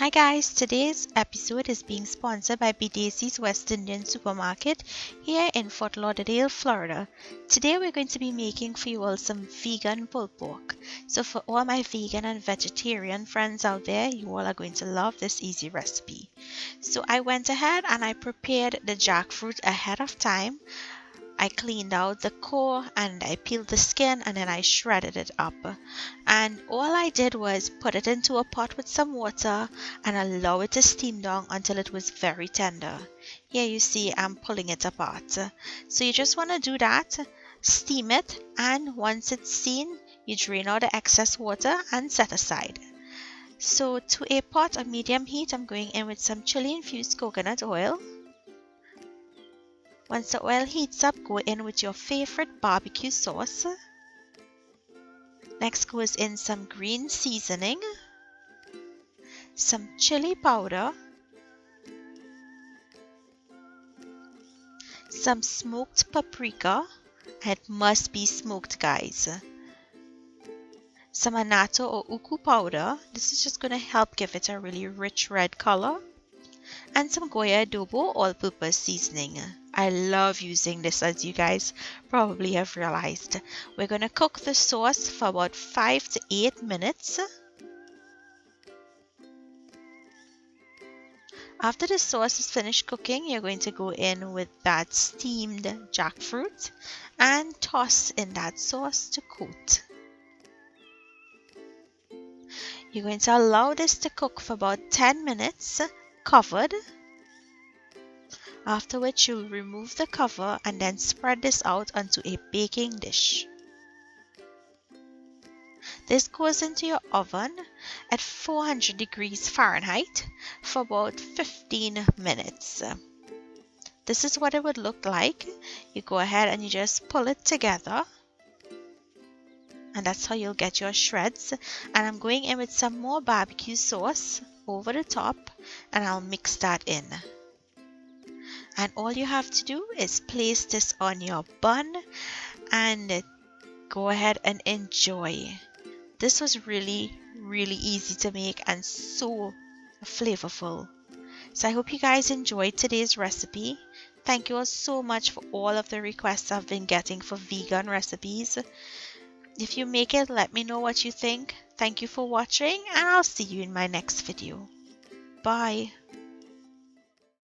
Hi guys, today's episode is being sponsored by BDC's West Indian Supermarket here in Fort Lauderdale, Florida. Today we're going to be making for you all some vegan pulled pork. So for all my vegan and vegetarian friends out there, you all are going to love this easy recipe. So I went ahead and I prepared the jackfruit ahead of time. I cleaned out the core and I peeled the skin and then I shredded it up. And all I did was put it into a pot with some water and allow it to steam down until it was very tender. Here you see I'm pulling it apart. So you just want to do that, steam it, and once it's seen, you drain out the excess water and set aside. So to a pot of medium heat, I'm going in with some chili infused coconut oil. Once the oil heats up, go in with your favorite barbecue sauce. Next goes in some green seasoning, some chili powder, some smoked paprika. It must be smoked, guys. Some anatto or uku powder. This is just going to help give it a really rich red color. And some goya adobo all-purpose seasoning. I love using this, as you guys probably have realized. We're going to cook the sauce for about 5 to 8 minutes. After the sauce is finished cooking, you're going to go in with that steamed jackfruit and toss in that sauce to coat. You're going to allow this to cook for about 10 minutes, covered. After which you'll remove the cover and then spread this out onto a baking dish. This goes into your oven at 400 degrees Fahrenheit for about 15 minutes. This is what it would look like. You go ahead and you just pull it together. And that's how you'll get your shreds. And I'm going in with some more barbecue sauce over the top and I'll mix that in. And all you have to do is place this on your bun and go ahead and enjoy. This was really easy to make and so flavorful. So I hope you guys enjoyed today's recipe. Thank you all so much for all of the requests I've been getting for vegan recipes. If you make it, let me know what you think. Thank you for watching and I'll see you in my next video. Bye.